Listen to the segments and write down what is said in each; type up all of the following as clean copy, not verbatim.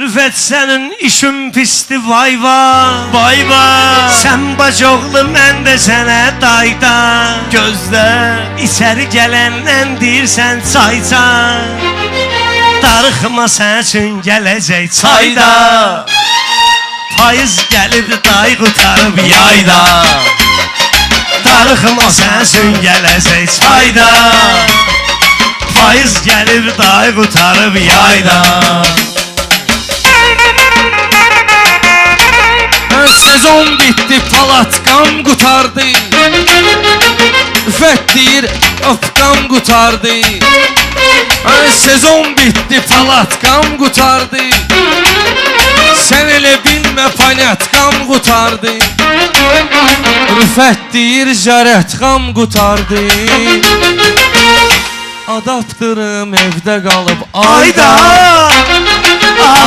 Rüfət sənin işin pisti vay vay Sən bacoğlu mən də sənə dayda Gözlə İçəri gələndən deyirsən çayca Darıxma sən üçün gələcək çayda Payız gəlib day qutarıb yayda Darıxma sən üçün gələcək çayda Payız gəlib day qutarıb yayda Sezon bitti, palatkam qutardı Rüfət deyir, öpkam qutardı Sezon bitti, palatkam qutardı Sən elə bilmə, panyatkam qutardı Rüfət deyir, jarətkam qutardı Adaptırım evdə qalıb ayda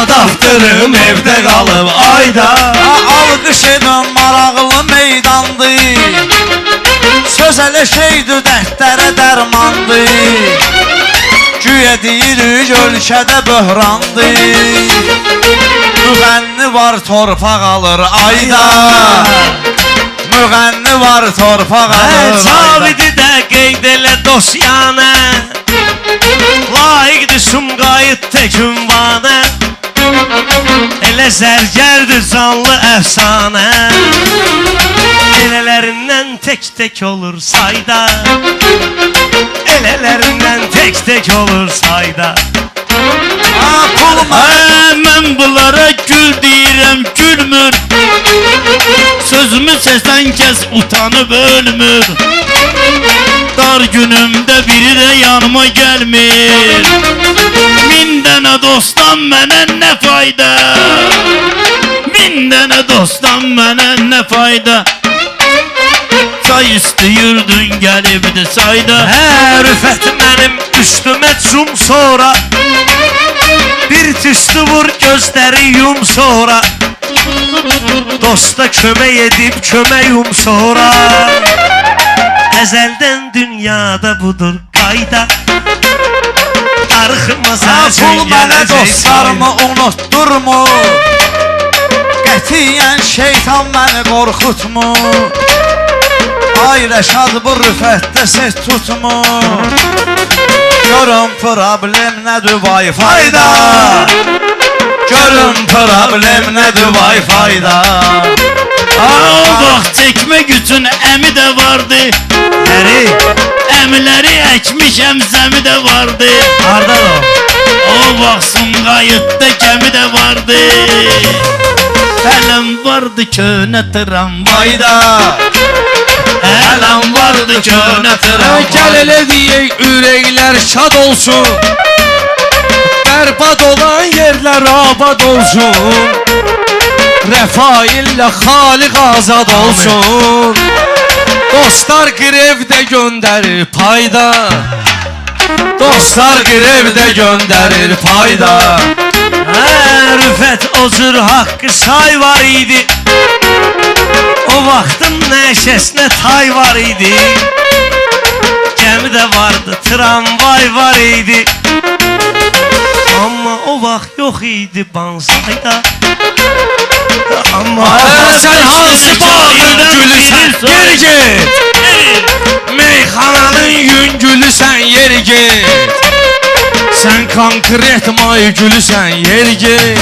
Adaptırım evdə qalıb ayda Alqış edən maraqlı meydandı Söz elə şeydir, dərdlərə dərmandı Güya deyirik, ölkədə böhrandı Müğənni var, torpaq alır ayda Müğənni var, torpaq alır ayda Cavidi də qeyd elə dosyanə Layiqdir Sumqayıt tək ünvanə Elə zərgərdir canlı əfsanə Elələrindən tək olur sayda Elələrindən tək olur sayda Mən bunlara gül deyirəm, gülmür Sözümü səsən kəs utanıb ölmür Dar günümdə biri də yanıma gəlmir Min dənə dostdan mənə nə fayda Min dənə dostdan mənə nə fayda Çay istəyirdin gəlibdi sayda Rüfət mənim üstümə cum sonra Bir tüstü vur gözləri yum sonra Dosta kömək edib kömək yum sonra Əzəldən dünyada budur qayda Darıxma Pul mənə dostlarımı unutturmur Qətiyyən şeytan məni qorxutmur Ay Rəşad bu rüfətdə ses tutmur Görün problem nədir vay fayda Görün problem nədir vay fayda O vaxt çəkmək üçün əmi də vardı Əmiləri əkmişəm zəmi də vardı Harada o? O vaxt Sumqayıtda gəmi də vardı Ələm vardı könə tramvayda Ələm vardı könə tramvayda Gəl elə deyək ürəklər şad olsun Bərbad olan yerlər abad olsun Rəfa ilə xaliq azad olsun Dostlar grevdə göndərir payda Dostlar grevdə göndərir payda Rüfət o cür haqqı say var idi O vaxtın nəşəsinə tay var idi Gəmi də vardı, tramvay var idi Amma o vaxt yox idi Bansayda Amma sən hansı bağın gülüsən geri get Meyxananın yüngülüsən yeri get Sən konkret may gülüsən yeri get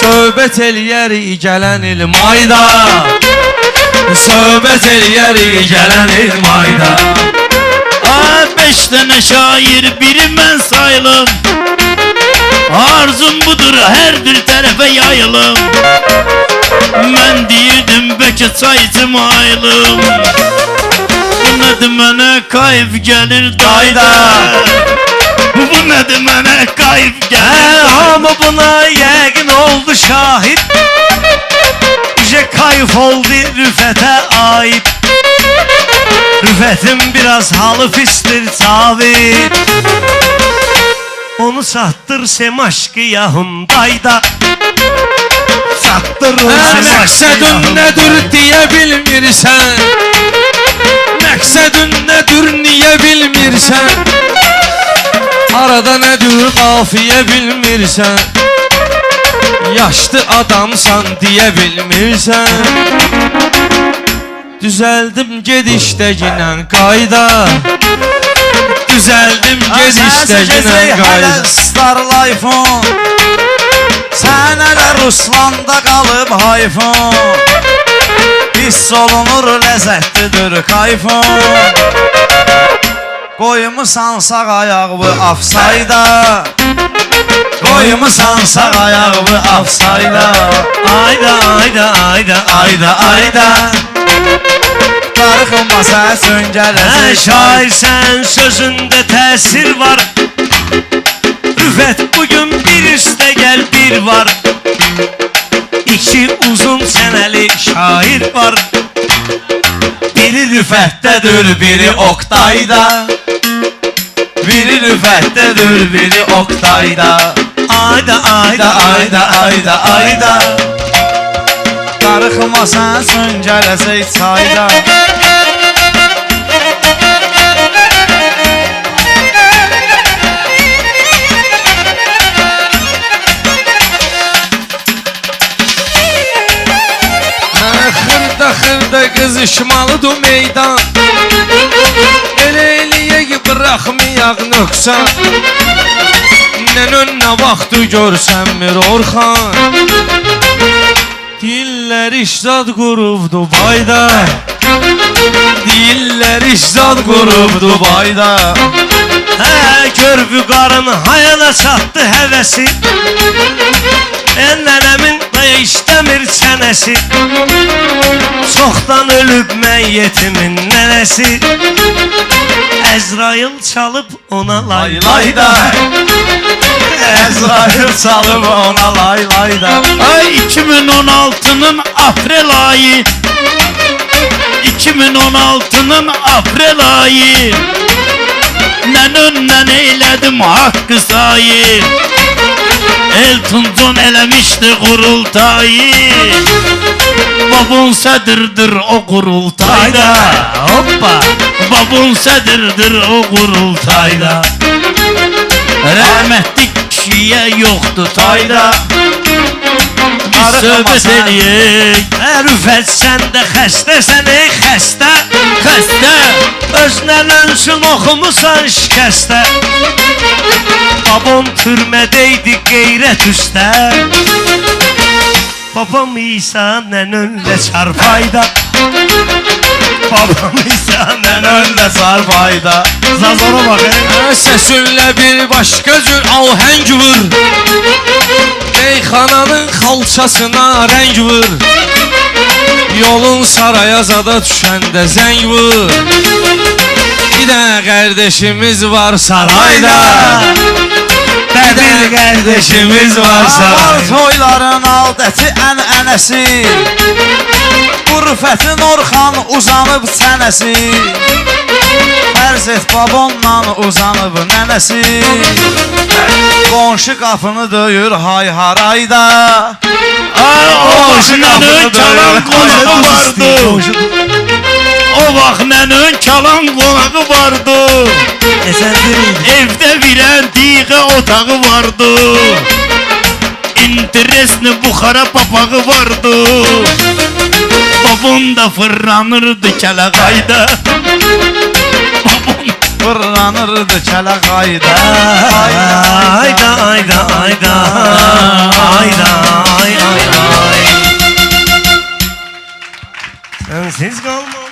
Söhbət eləyərik gələn il mayda Söhbət eləyərik gələn il mayda Beş dənə şair biri mən sayılım Arzum budur hər bir tərəfə yayılım Mən deyirdim bəlkə çay içmayılım Bu nədir mənə kayf gəlir dayda Bu nədir mənə kayf gəlir Amma buna yəqin oldu şahid Üzə kayf oldu Rüfətə aid Rüfətin biraz halı pistir Cavid Onu satdır Semaşkı Hyundai'da Satdır Məqsədin nədir deyə bilmirsən Məqsədin nədir niyə bilmirsən Arada nədir qafiyə bilmirsən Yaşlı adamsan deyə bilmirsən. Düzəldim gedişdə ginən qayda. Düzəldim gedişdə ginən qayda. Star Life-un Sən hələ Ruslanda qalıb hayfun. Hiss olunur ləzzətlidir kayfun. Qoymusan sağ ayağı afsayda. Qoymusan sağ ayağı afsayda. Ayda ayda ayda Ayda ayda Darıxılmasa söngələsi Şair sən sözündə təsir var. Rüfət bugün bir üstə gəl bir var. İki uzun çənəli şair var. Biri rüfətdədir, biri Oktayda. Biri rüfətdədir, biri Oktayda. Ayda ayda Ayda ayda ayda Darıxmasan söngələsək çayda. Xırda xırda qızışmalıdır meydan. Elə eləyək bıraxmayaq nöqsan. Nənön nə vaxtı görsənmir Orxan. Dillər işzad qurub Dubayda. Dillər işzad qurub Dubayda. Hə, gör bu qarın hayana çatdı həvəsi. Nənəmin də işləmir çənəsi. Çoxdan ölüb məyyətimin nənəsi. Əzrail çalıb ona lay Laylayda Əzrail çalıb ona laylayda. Ay 2016'nın April ayı 2016'nın April ayı Nənönlə eylədim haqqı sayı. Elton John eləmişdi qurultayı. Babun sədirdir o qurultayda. Hoppa. Babun sədirdir o qurultayda. Rəhmətli kişiyə yoxdur tayda. Biz söhbət eləyək. Rüfət sən də xəstəsən ey xəstə. Xəstə Özünə üçün oxumusan şikəstə. Babam türmədəydi qeyrət üstə. Babam İsa nənönlə çarpayda. Babam İsa nənönlə çarpayda. Zazora bak Səsinlə bir başqa cür ahəng vur. Meyxananın xalçasına rəng vur. Yolun saraya zada düşəndə zəng vur. Bir dənə qardeşimiz var sarayda. Bir qardeşimiz var Var sarayda. toyların adəti ənənəsi. Bu rüfətin Orxan uzanıb çənəsi. Fərz et babonla uzanıb nənəsi. Qonşu qapını döyür hay harayda. O nənön çalan qonağı vardı. O vaxt nənön çalan qonağı vardı. Evdə virən diğə otağı vardı. İnteresli buxara papağı vardı. Babam da fırlanırdı kəlağayda. Fırlanırdı kələ qayda. Ayda ayda ayda ayda ay ay ay. Sensiz kalmam.